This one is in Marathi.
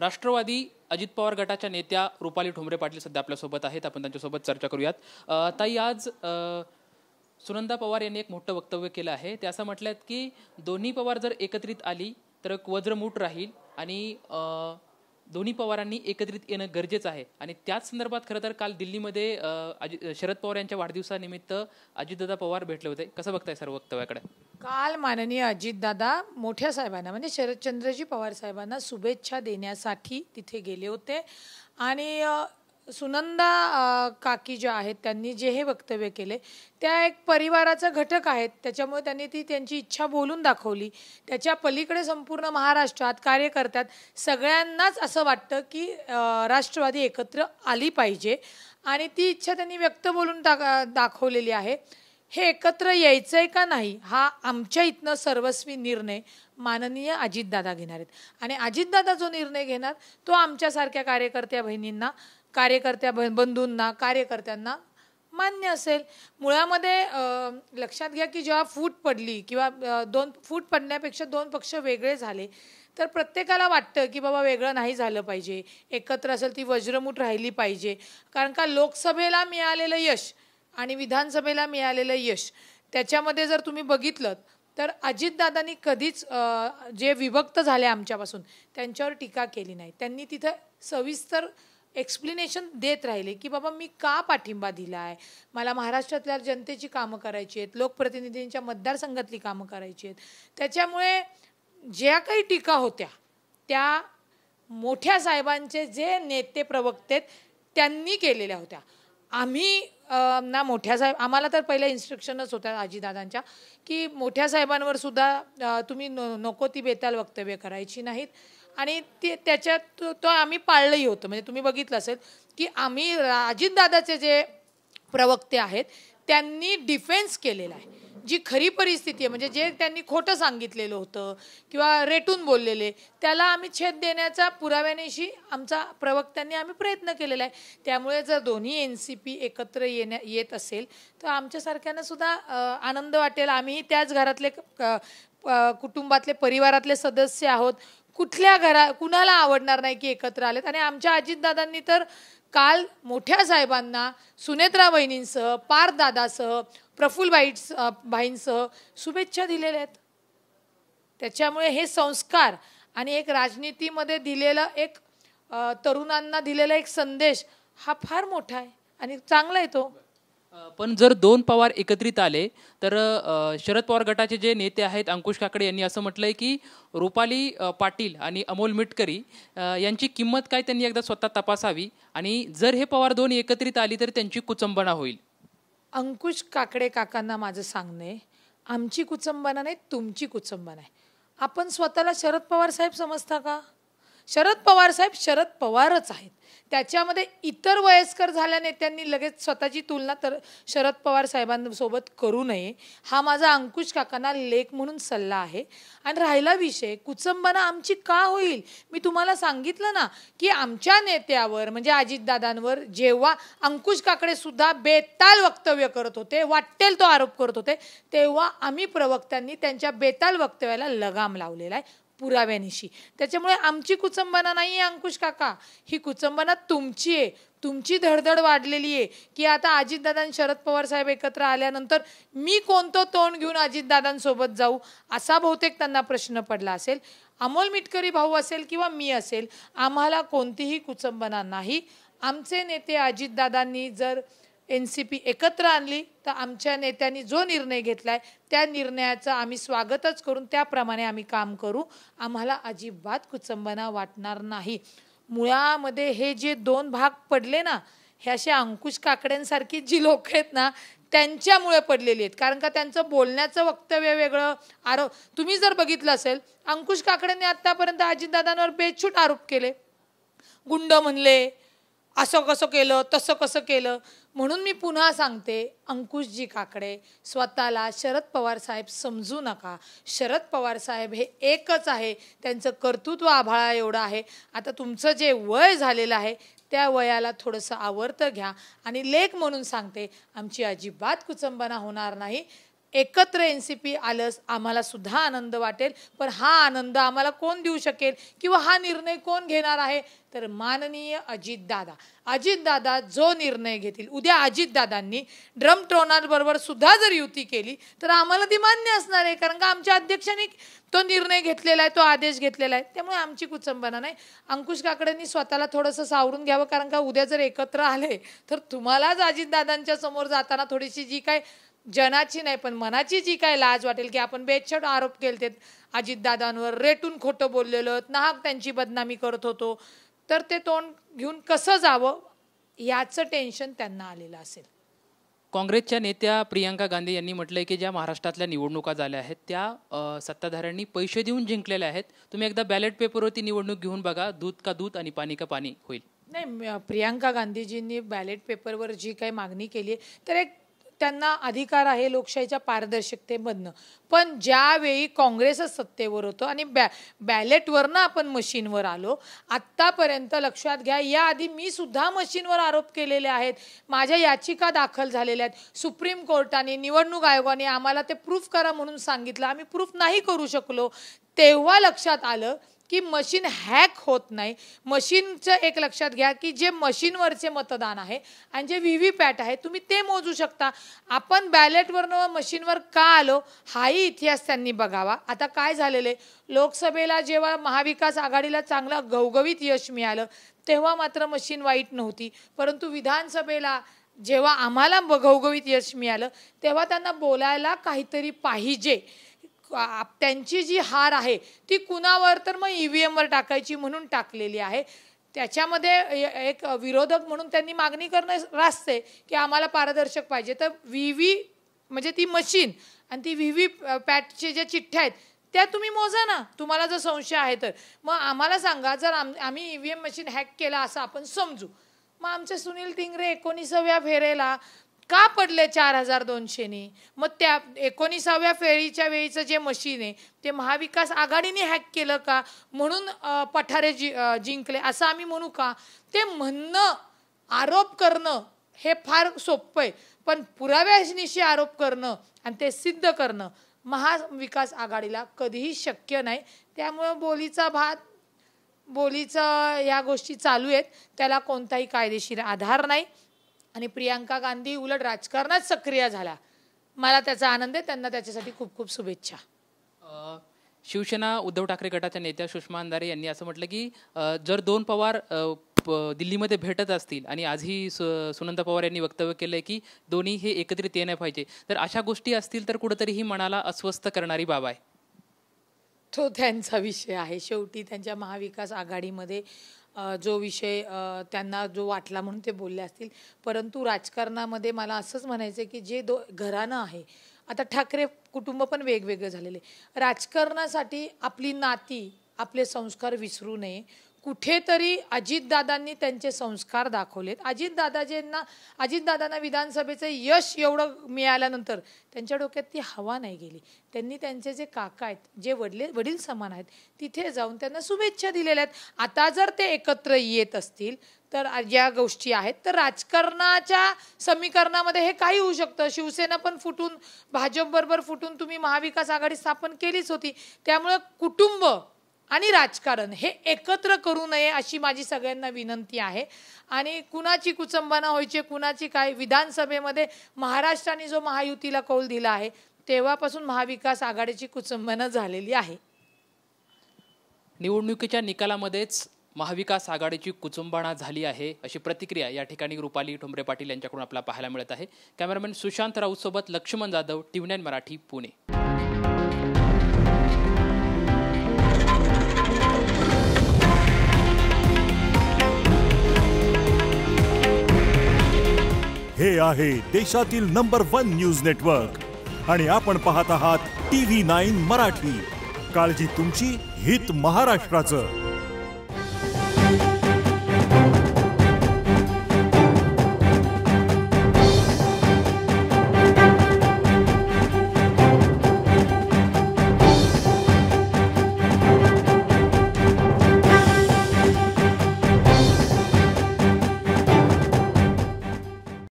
राष्ट्रवादी अजित पवार गटाच्या नेत्या रुपाली ठोंबरे पाटील सध्या आपल्यासोबत आहेत. आपण त्यांच्यासोबत चर्चा करूयात. ताई, आज सुनंदा पवार यांनी एक मोठं वक्तव्य केलं आहे. ते असं म्हटलं की दोन्ही पवार जर एकत्रित आली तर एक वज्रमूठ राहील आणि दोन्ही पवारांनी एकत्रित येणं गरजेचं आहे. आणि त्याच संदर्भात खरं तर काल दिल्लीमध्ये शरद पवार यांच्या वाढदिवसानिमित्त अजितदादा पवार भेटले होते. कसं बघताय सर्व वक्तव्याकडे? काल माननीय अजितदादा मोठ्या साहेबांना म्हणजे शरदचंद्रजी पवार साहेबांना शुभेच्छा देण्यासाठी तिथे गेले होते. आणि सुनंदा काकी ज्या आहेत त्यांनी जे हे वक्तव्य केले त्या एक परिवाराचा घटक आहेत. त्याच्यामुळे त्यांनी ती त्यांची इच्छा बोलून दाखवली. त्याच्या पलीकडे संपूर्ण महाराष्ट्रात कार्यकर्त्यात सगळ्यांनाच असं वाटतं की राष्ट्रवादी एकत्र आली पाहिजे आणि ती इच्छा त्यांनी व्यक्त बोलून दाखवलेली आहे. हे एकत्र यायचं आहे का नाही हा आमच्या इथनं सर्वस्वी निर्णय माननीय अजितदादा घेणार आहेत. आणि अजितदादा जो निर्णय घेणार तो आमच्यासारख्या कार्यकर्त्या बहिणींना, कार्यकर्त्या बंधूंना, कार्यकर्त्यांना मान्य असेल. मुळामध्ये लक्षात घ्या की जेव्हा फूट पडली किंवा दोन फूट पडण्यापेक्षा दोन पक्ष वेगळे झाले तर प्रत्येकाला वाटतं की बाबा वेगळं नाही झालं पाहिजे, एकत्र असेल ती वज्रमूठ राहिली पाहिजे. कारण का लोकसभेला मिळालेलं यश आणि विधानसभेला मिळालेलं यश त्याच्यामध्ये जर तुम्ही बघितलं तर अजितदादांनी कधीच जे विभक्त झाले आमच्यापासून त्यांच्यावर टीका केली नाही. त्यांनी तिथं सविस्तर एक्सप्लेनेशन देत राहिले की बाबा मी का पाठिंबा दिला आहे, मला महाराष्ट्रातल्या जनतेची कामं करायची आहेत, लोकप्रतिनिधींच्या मतदारसंघातली कामं करायची आहेत. त्याच्यामुळे ज्या काही टीका होत्या त्या मोठ्या साहेबांचे जे नेते प्रवक्ते त्यांनी केलेल्या होत्या. आम्ही ना मोठ्या साहेब, आम्हाला तर पहिल्या इन्स्ट्रक्शनच होत्या अजितदादांच्या की मोठ्या साहेबांवर सुद्धा तुम्ही नको ती बेताल वक्तव्य करायची नाहीत. आणि ते त्याच्यात तो आम्ही पाळलंही होतं. म्हणजे तुम्ही बघितलं असेल की आम्ही अजितदादाचे जे प्रवक्ते आहेत त्यांनी डिफेन्स केलेला आहे. जी खरी परिस्थिती आहे म्हणजे जे त्यांनी खोटं सांगितलेलं होतं किंवा रेटून बोललेले त्याला आम्ही छेद देण्याचा पुराव्यानिशी आमचा प्रवक्त्यांनी आम्ही प्रयत्न केलेला आहे. त्यामुळे जर दोन्ही NCP एकत्र येत असेल तर आमच्यासारख्यांना सुद्धा आनंद वाटेल. आम्ही त्याच घरातले कुटुंबातले परिवारातले सदस्य आहोत. कुणाला आवडणार नाही की एकत्र आलेत. आणि आमच्या अजितदादांनी तर काल मोठ्या साहेबांना सुनेत्रा बहिणींसह, पारदादासह, प्रफुल्ल भाईंसह शुभेच्छा दिलेल्या आहेत. त्याच्यामुळे हे संस्कार आणि एक राजनीतीमध्ये दिलेला एक तरुणांना दिलेला एक संदेश हा फार मोठा आहे आणि चांगला आहे तो. पण जर दोन पवार एकत्रित आले तर शरद पवार गटाचे जे नेते आहेत अंकुश काकडे यांनी असं म्हटलंय की रुपाली पाटील आणि अमोल मिटकरी यांची किंमत काय त्यांनी एकदा स्वतः तपासावी आणि जर हे पवार दोन एकत्रित आली तर त्यांची कुचंबना होईल. अंकुश काकडे काकांना माझं सांगणे, आमची कुचंबना नाही तुमची कुचंबना आहे. आपण स्वतःला शरद पवार साहेब समजता का? शरद पवार साहेब शरद पवारच आहेत. त्याच्यामध्ये इतर वयस्कर झाल्या नेत्यांनी लगेच स्वतःची तुलना तर शरद पवार साहेबांसोबत करू नये हा माझा अंकुश काकांना लेख म्हणून सल्ला आहे. आणि राहिला विषय कुचंबना आमची का होईल, मी तुम्हाला सांगितलं ना की आमच्या नेत्यावर म्हणजे अजितदादांवर जेव्हा अंकुश काकडे सुद्धा बेताल वक्तव्य करत होते, वाटेल तो आरोप करत होते, तेव्हा आम्ही प्रवक्त्यांनी त्यांच्या बेताल वक्तव्याला लगाम लावलेला आहे पुराव्यानिशी. त्याच्यामुळे आमची कुचंबना नाही आहे अंकुश काका, ही कुचंबना तुमची आहे. तुमची धडधड वाढलेली आहे की आता अजितदादा आणि शरद पवार साहेब एकत्र आल्यानंतर मी कोणतं तोंड घेऊन अजितदादांसोबत जाऊ असा बहुतेक त्यांना प्रश्न पडला असेल. अमोल मिटकरी भाऊ असेल किंवा मी असेल, आम्हाला कोणतीही कुचंबना नाही. आमचे नेते अजितदादांनी जर NCP एकत्र आणली तर आमच्या नेत्यांनी जो निर्णय घेतलाय त्या निर्णयाचं आम्ही स्वागतच करून त्याप्रमाणे आम्ही काम करू. आम्हाला अजिबात कुचंबना वाटणार नाही. मुळामध्ये हे जे दोन भाग पडले ना हे असे अंकुश काकड्यांसारखी जी लोक आहेत ना त्यांच्यामुळे पडलेली आहेत. कारण का त्यांचं बोलण्याचं वक्तव्य वेगळं. तुम्ही जर बघितलं असेल अंकुश काकड्यांनी आतापर्यंत अजितदादांवर बेछूट आरोप केले, गुंड म्हणले, असं कसं केलं तसं कसं केलं. म्हणून मी पुन्हा सांगते अंकुशजी काकडे स्वतःला शरद पवार साहेब समजू नका. शरद पवार साहेब हे एकच आहे, त्यांचं कर्तृत्व आभाळा एवढं आहे. आता तुमचं जे वय झालेलं आहे त्या वयाला थोडंसं आवर्त घ्या. आणि लेख म्हणून सांगते आमची अजिबात कुचंबना होणार नाही. एकत्र NCP आलंच आम्हाला सुद्धा आनंद वाटेल, पण हा आनंद आम्हाला कोण देऊ शकेल किंवा हा निर्णय कोण घेणार आहे, तर माननीय अजितदादा जो निर्णय घेतील. उद्या अजितदादांनी ड्रम ट्रोनाबरोबर सुद्धा जर युती केली तर आम्हाला ती मान्य असणार आहे, कारण का आमच्या अध्यक्षांनी तो निर्णय घेतलेला आहे, तो आदेश घेतलेला आहे. त्यामुळे आमची कुचंबना नाही. अंकुश काकडेंनी स्वतःला थोडंसं सावरून घ्यावं, कारण का उद्या जर एकत्र आले तर तुम्हालाच अजितदादांच्या समोर जाताना थोडीशी जी काय जनाची नाही पण मनाची जी काय लाज वाटेल की आपण बेछट आरोप केलते अजितदादांवर, रेटून खोटं बोललेलो, नाहक त्यांची बदनामी करत होतो, तर ते तोंड घेऊन कसं जावं याचं टेन्शन त्यांना आलेलं असेल. काँग्रेसच्या नेत्या प्रियंका गांधी यांनी म्हटलंय की ज्या महाराष्ट्रातल्या निवडणुका झाल्या आहेत त्या सत्ताधाऱ्यांनी पैसे देऊन जिंकलेल्या आहेत. तुम्ही एकदा बॅलेट पेपरवरती निवडणूक घेऊन बघा, दूध का दूध आणि पाणी का पाणी होईल. नाही, प्रियंका गांधीजींनी बॅलेट पेपरवर जी काही मागणी केली आहे तर एक त्यांना अधिकार आहे लोकशाहीच्या पारदर्शकतेमधनं, पण ज्यावेळी काँग्रेसच सत्तेवर होतं आणि बॅलेटवरनं आपण मशीनवर आलो. आत्तापर्यंत लक्षात घ्या, याआधी मी सुद्धा मशीनवर आरोप केलेले आहेत, माझ्या याचिका दाखल झालेल्या आहेत. सुप्रीम कोर्टाने, निवडणूक आयोगाने आम्हाला ते प्रूफ करा म्हणून सांगितलं, आम्ही प्रूफ नाही करू शकलो. तेव्हा लक्षात आलं की मशीन हॅक होत नाही. मशीनचं एक लक्षात घ्या की जे मशीनवरचे मतदान आहे आणि जे VVPAT आहे तुम्ही ते मोजू शकता. आपण बॅलेटवरनं मशीनवर का आलो हाही इतिहास त्यांनी बघावा. आता काय झालेलं आहे, लोकसभेला जेव्हा महाविकास आघाडीला चांगलं घवघवीत यश मिळालं तेव्हा मात्र मशीन वाईट नव्हती, परंतु विधानसभेला जेव्हा आम्हाला घवघवीत यश मिळालं तेव्हा त्यांना बोलायला काहीतरी पाहिजे. त्यांची जी हार आहे ती कुणावर, तर मग EVM वर टाकायची म्हणून टाकलेली आहे. त्याच्यामध्ये एक विरोधक म्हणून त्यांनी मागणी करणं रास्त आहे की आम्हाला पारदर्शक पाहिजे. तर म्हणजे ती मशीन आणि ती VVPATचे जे चिठ्ठ्या आहेत त्या तुम्ही मोजा ना, तुम्हाला जर संशय आहे तर. मग आम्हाला सांगा, जर आम्ही EVM मशीन हॅक केला असं आपण समजू, मग आमचे सुनील टिंगरे 19व्या फेरेला का पडले 4200नी? मग त्या 19व्या फेरीच्या वेळीचं जे मशीन आहे ते महाविकास आघाडीने हॅक केलं का म्हणून पठारे जिंकले असं आम्ही म्हणू का? ते म्हणणं, आरोप करणं हे फार सोपं आहे, पण पुराव्यानिशी आरोप करणं आणि ते सिद्ध करणं महाविकास आघाडीला कधीही शक्य नाही. त्यामुळे बोलीचा या गोष्टी चालू आहेत, त्याला कोणताही कायदेशीर आधार नाही. आणि प्रियंका गांधी उलट राजकारणात सक्रिय झाला, मला त्याचा आनंद आहे. त्यांना त्याच्यासाठी खूप खूप शुभेच्छा. शिवसेना उद्धव ठाकरे गटाच्या नेत्या सुषमा अंधारे यांनी असं म्हटलं की जर दोन पवार दिल्लीमध्ये भेटत असतील आणि आजही सुनंदा पवार यांनी वक्तव्य केलंय की दोन्ही हे एकत्रित येणे पाहिजे, तर अशा गोष्टी असतील तर कुठेतरी ही मनाला अस्वस्थ करणारी बाब आहे. तो त्यांचा विषय आहे. शेवटी त्यांच्या महाविकास आघाडीमध्ये जो विषय त्यांना जो वाटला म्हणून ते बोलले असतील, परंतु राजकारणामध्ये मला असंच म्हणायचं की जे घराणं आहे, आता ठाकरे कुटुंब पण वेगवेगळं झालेले, राजकारणासाठी आपली नाती, आपले संस्कार विसरू नये. कुठेतरी अजितदादांनी त्यांचे संस्कार दाखवलेत. अजितदादांना विधानसभेचं यश एवढं मिळाल्यानंतर त्यांच्या डोक्यात ती हवा नाही गेली. त्यांनी त्यांचे जे काका आहेत, जे वडील समान आहेत, तिथे जाऊन त्यांना शुभेच्छा दिलेल्या आहेत. आता जर ते एकत्र येत असतील तर या गोष्टी आहेत, तर राजकारणाच्या समीकरणामध्ये हे काही होऊ शकतं. शिवसेना पण फुटून, भाजपबरोबर फुटून तुम्ही महाविकास आघाडी स्थापन केलीच होती. त्यामुळे कुटुंब आणि राजकारण हे एकत्र करू नये अशी माझी सगळ्यांना विनंती आहे. आणि कुणाची कुचंबना व्हायची, कुणाची काय, विधानसभेमध्ये महाराष्ट्राने जो महायुतीला कौल दिला आहे तेव्हापासून महाविकास आघाडीची कुचंबना झालेली आहे. निवडणुकीच्या निकालामध्येच महाविकास आघाडीची कुचंबना झाली आहे अशी प्रतिक्रिया या ठिकाणी रुपाली ठोंबरे पाटील यांच्याकडून आपल्याला पाहायला मिळत आहे. कॅमेरामॅन सुशांत राऊत सोबत लक्ष्मण जाधव, TV9 मराठी, पुणे. हे आहे देशातील नंबर 1 न्यूज नेटवर्क आणि आपण पाहत आहात TV9 मराठी. काळजी तुमची, हित महाराष्ट्राचं.